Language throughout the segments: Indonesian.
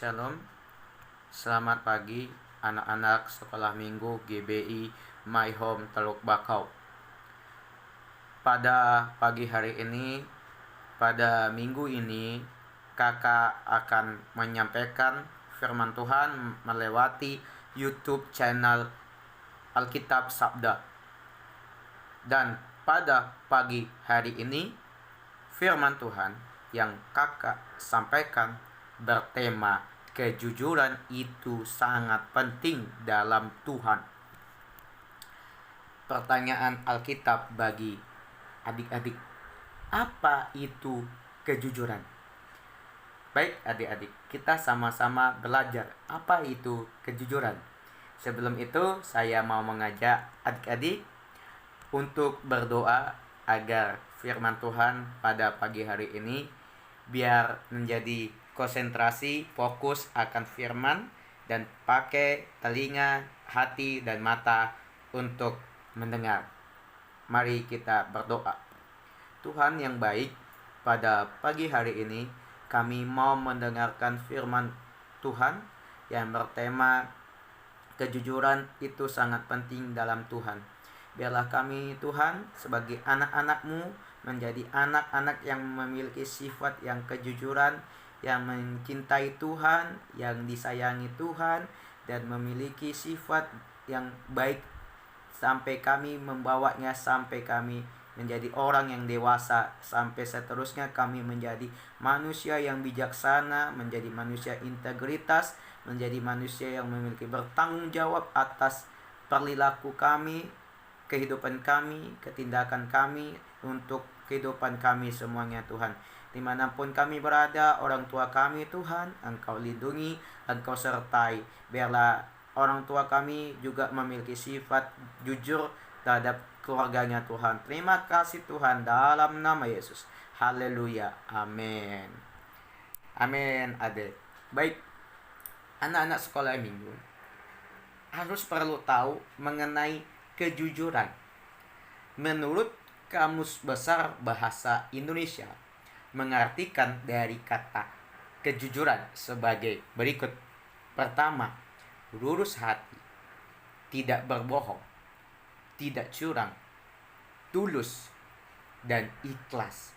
Shalom, selamat pagi anak-anak sekolah minggu GBI My Home Teluk Bakau. Pada pagi hari ini, pada minggu ini, kakak akan menyampaikan firman Tuhan melewati YouTube channel Alkitab Sabda. Dan pada pagi hari ini, firman Tuhan yang kakak sampaikan bertema kejujuran itu sangat penting dalam Tuhan. Pertanyaan Alkitab bagi adik-adik, apa itu kejujuran? Baik adik-adik, kita sama-sama belajar apa itu kejujuran. Sebelum itu, saya mau mengajak adik-adik untuk berdoa agar firman Tuhan pada pagi hari ini biar menjadi konsentrasi, fokus akan firman, dan pakai telinga, hati, dan mata untuk mendengar. Mari kita berdoa. Tuhan yang baik, pada pagi hari ini kami mau mendengarkan firman Tuhan yang bertema kejujuran itu sangat penting dalam Tuhan. Biarlah kami Tuhan sebagai anak-anak-Mu menjadi anak-anak yang memiliki sifat yang kejujuran, yang mencintai Tuhan, yang disayangi Tuhan, dan memiliki sifat yang baik sampai kami membawanya, sampai kami menjadi orang yang dewasa, sampai seterusnya kami menjadi manusia yang bijaksana, menjadi manusia integritas, menjadi manusia yang memiliki bertanggung jawab atas perilaku kami, kehidupan kami, ketindakan kami, untuk kehidupan kami semuanya Tuhan. Dimanapun kami berada, orang tua kami Tuhan, Engkau lindungi, Engkau sertai. Biarlah orang tua kami juga memiliki sifat jujur terhadap keluarganya Tuhan. Terima kasih Tuhan, dalam nama Yesus. Haleluya, amin. Amin, adik. Baik, anak-anak sekolah minggu harus perlu tahu mengenai kejujuran. Menurut Kamus Besar Bahasa Indonesia, mengartikan dari kata kejujuran sebagai berikut. Pertama, lurus hati, tidak berbohong, tidak curang, tulus, dan ikhlas.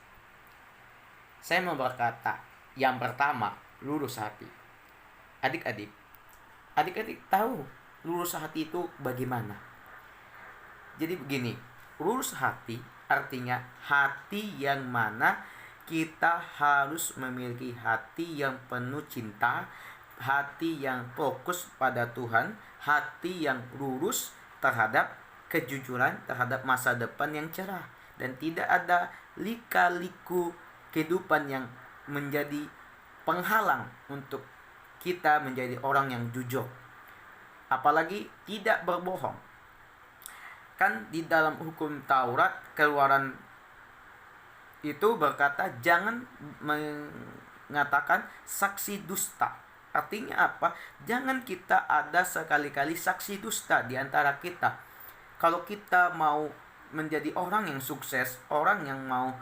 Saya mau berkata, yang pertama, lurus hati. Adik-adik tahu lurus hati itu bagaimana? Jadi begini, lurus hati artinya hati yang mana kita harus memiliki hati yang penuh cinta, hati yang fokus pada Tuhan, hati yang lurus terhadap kejujuran, terhadap masa depan yang cerah, dan tidak ada lika-liku kehidupan yang menjadi penghalang untuk kita menjadi orang yang jujur. Apalagi tidak berbohong. Kan di dalam hukum Taurat, Keluaran itu berkata jangan mengatakan saksi dusta. Artinya apa? Jangan kita ada sekali-kali saksi dusta di antara kita. Kalau kita mau menjadi orang yang sukses, orang yang mau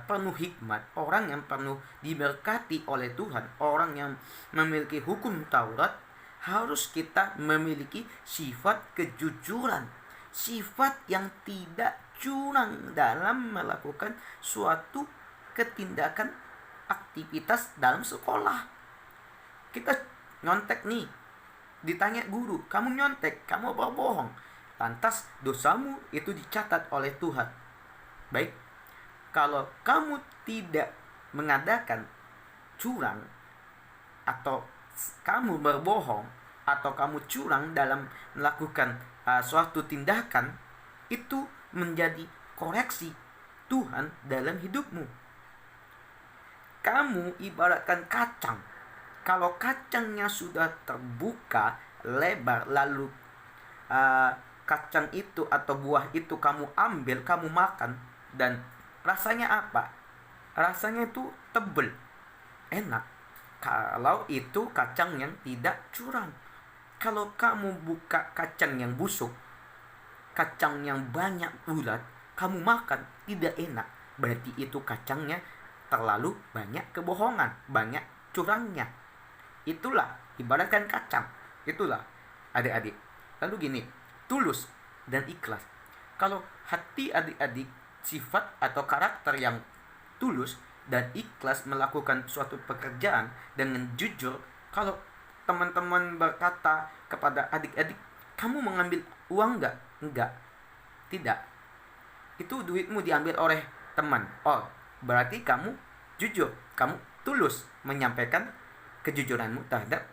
penuh hikmat, orang yang penuh diberkati oleh Tuhan, orang yang memiliki hukum Taurat, harus kita memiliki sifat kejujuran, sifat yang tidak curang dalam melakukan suatu ketindakan aktivitas dalam sekolah. Kita nyontek nih, ditanya guru, kamu nyontek, kamu berbohong, lantas dosamu itu dicatat oleh Tuhan. Baik, kalau kamu tidak mengadakan curang, atau kamu berbohong, atau kamu curang dalam melakukan suatu tindakan, itu menjadi koreksi Tuhan dalam hidupmu. Kamu ibaratkan kacang. Kalau kacangnya sudah terbuka lebar, lalu kacang itu atau buah itu kamu ambil, kamu makan, dan rasanya apa? Rasanya itu tebal, enak. Kalau itu kacang yang tidak curang. Kalau kamu buka kacang yang busuk, kacang yang banyak ulat, kamu makan, tidak enak. Berarti itu kacangnya terlalu banyak kebohongan, banyak curangnya. Itulah ibaratkan kacang. Itulah adik-adik. Lalu gini, tulus dan ikhlas. Kalau hati adik-adik sifat atau karakter yang tulus dan ikhlas melakukan suatu pekerjaan dengan jujur, kalau teman-teman berkata kepada adik-adik, kamu mengambil uang enggak? Enggak. Tidak. Itu duitmu diambil oleh teman. Oh, berarti kamu jujur, kamu tulus menyampaikan kejujuranmu terhadap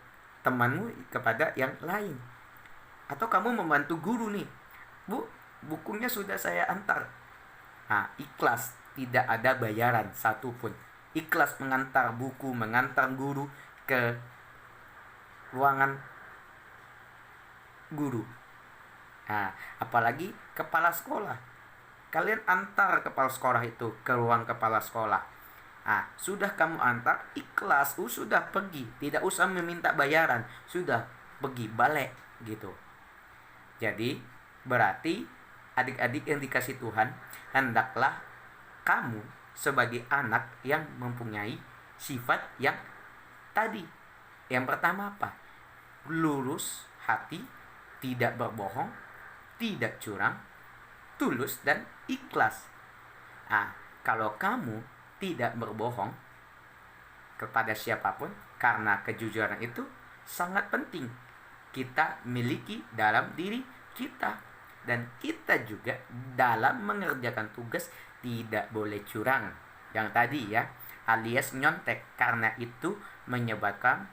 temanmu kepada yang lain. Atau kamu membantu guru nih, Bu, bukunya sudah saya antar. Nah, ikhlas, tidak ada bayaran satupun. Ikhlas mengantar buku, mengantar guru ke ruangan guru. Nah, apalagi kepala sekolah. Kalian antar kepala sekolah itu ke ruang kepala sekolah. Nah, sudah kamu antar, ikhlas, sudah pergi, tidak usah meminta bayaran, sudah pergi balik gitu. Jadi berarti adik-adik yang dikasih Tuhan, hendaklah kamu sebagai anak yang mempunyai sifat yang tadi. Yang pertama apa? Lurus hati, tidak berbohong, tidak curang, tulus dan ikhlas. Nah, kalau kamu tidak berbohong kepada siapapun, karena kejujuran itu sangat penting kita miliki dalam diri kita. Dan kita juga dalam mengerjakan tugas tidak boleh curang. Yang tadi ya, alias nyontek, karena itu menyebabkan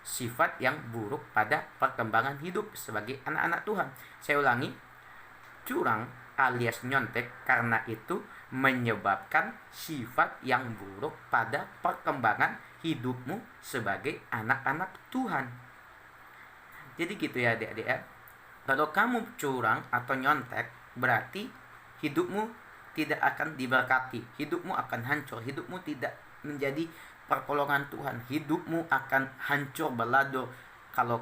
sifat yang buruk pada perkembangan hidup sebagai anak-anak Tuhan. Saya ulangi, curang alias nyontek karena itu menyebabkan sifat yang buruk pada perkembangan hidupmu sebagai anak-anak Tuhan. Jadi gitu ya adik-adik ya. Kalau kamu curang atau nyontek, berarti hidupmu tidak akan diberkati, hidupmu akan hancur, hidupmu tidak menjadi pertolongan Tuhan, hidupmu akan hancur belado. Kalau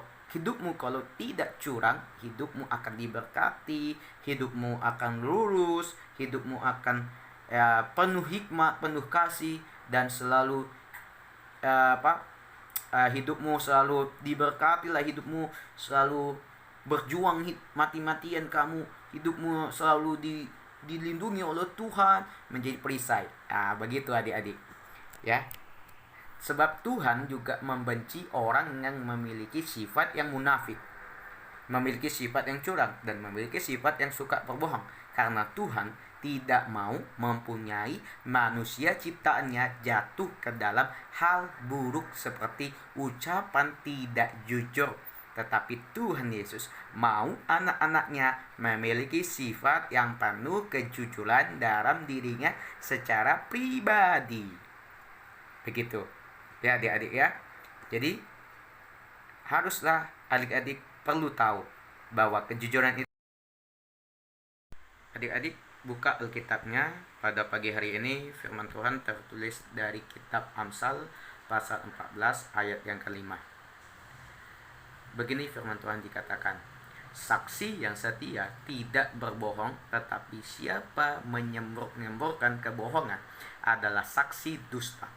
tidak curang, hidupmu akan diberkati, hidupmu akan lurus, hidupmu akan penuh hikmat, penuh kasih, dan selalu hidupmu selalu diberkati lah, hidupmu selalu berjuang mati-matian, kamu hidupmu selalu dilindungi oleh Tuhan, menjadi perisai. Begitu adik-adik ya. Sebab Tuhan juga membenci orang yang memiliki sifat yang munafik, memiliki sifat yang curang, dan memiliki sifat yang suka berbohong. Karena Tuhan tidak mau mempunyai manusia ciptaannya jatuh ke dalam hal buruk seperti ucapan tidak jujur. Tetapi Tuhan Yesus mau anak-anaknya memiliki sifat yang penuh kejujuran dalam dirinya secara pribadi. Begitu ya adik-adik ya. Jadi haruslah adik-adik perlu tahu bahwa kejujuran itu. Adik-adik buka Alkitabnya pada pagi hari ini. Firman Tuhan tertulis dari kitab Amsal pasal 14 ayat yang kelima. Begini firman Tuhan dikatakan, saksi yang setia tidak berbohong, tetapi siapa menyembur-nyemburkan kebohongan adalah saksi dusta.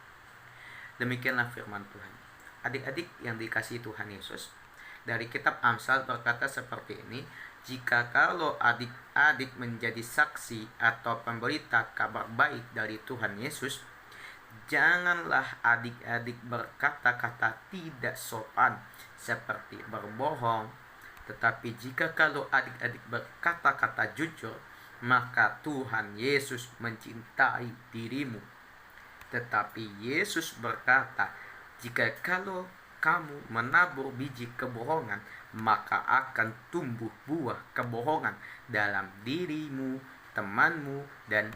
Demikianlah firman Tuhan. Adik-adik yang dikasihi Tuhan Yesus, dari kitab Amsal berkata seperti ini, jika kalau adik-adik menjadi saksi atau pemberita kabar baik dari Tuhan Yesus, janganlah adik-adik berkata-kata tidak sopan seperti berbohong. Tetapi jika kalau adik-adik berkata-kata jujur, maka Tuhan Yesus mencintai dirimu. Tetapi Yesus berkata, jika kalau kamu menabur biji kebohongan, maka akan tumbuh buah kebohongan dalam dirimu, temanmu, dan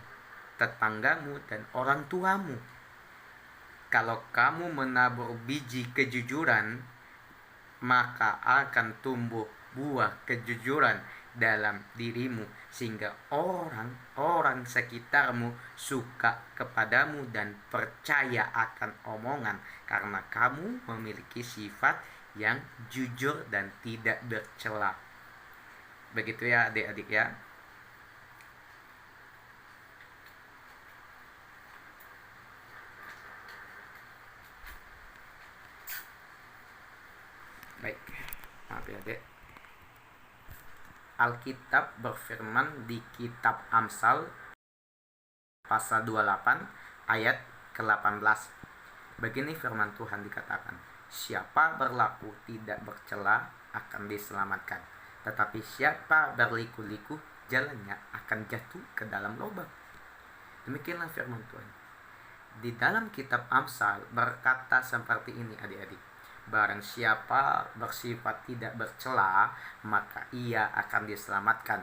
tetanggamu, dan orang tuamu. Kalau kamu menabur biji kejujuran, maka akan tumbuh buah kejujuran dalam dirimu, sehingga orang-orang sekitarmu suka kepadamu dan percaya akan omongan, karena kamu memiliki sifat yang jujur dan tidak bercela. Begitu ya adik-adik ya. Baik, maaf ya dek. Alkitab berfirman di kitab Amsal pasal 28 ayat ke-18. Begini firman Tuhan dikatakan, siapa berlaku tidak bercela akan diselamatkan, tetapi siapa berliku-liku jalannya akan jatuh ke dalam lubang. Demikianlah firman Tuhan. Di dalam kitab Amsal berkata seperti ini adik-adik, barang siapa bersifat tidak bercela, maka ia akan diselamatkan.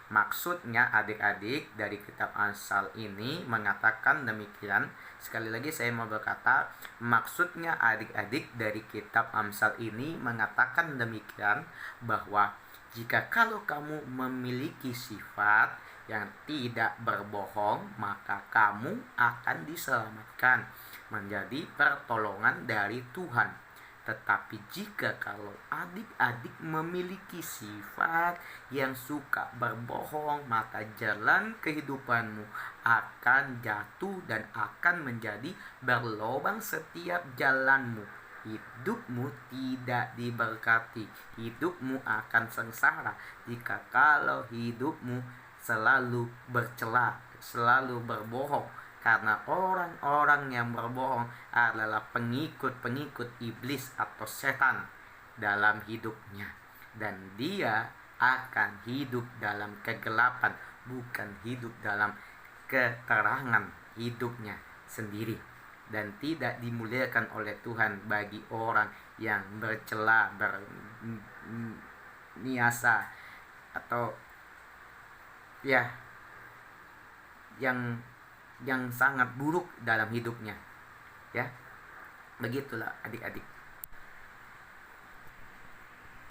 Maksudnya adik-adik dari kitab Amsal ini mengatakan demikian. Sekali lagi saya mau berkata, maksudnya adik-adik dari kitab Amsal ini mengatakan demikian, bahwa jika kalau kamu memiliki sifat yang tidak berbohong, maka kamu akan diselamatkan, menjadi pertolongan dari Tuhan. Tetapi jika kalau adik-adik memiliki sifat yang suka berbohong, maka jalan kehidupanmu akan jatuh dan akan menjadi berlobang setiap jalanmu. Hidupmu tidak diberkati, hidupmu akan sengsara jika kalau hidupmu selalu bercela, selalu berbohong. Karena orang-orang yang berbohong adalah pengikut-pengikut iblis atau setan dalam hidupnya. Dan dia akan hidup dalam kegelapan, bukan hidup dalam keterangan hidupnya sendiri. Dan tidak dimuliakan oleh Tuhan bagi orang yang bercela, berniasa, atau ya yang sangat buruk dalam hidupnya. Ya, begitulah adik-adik.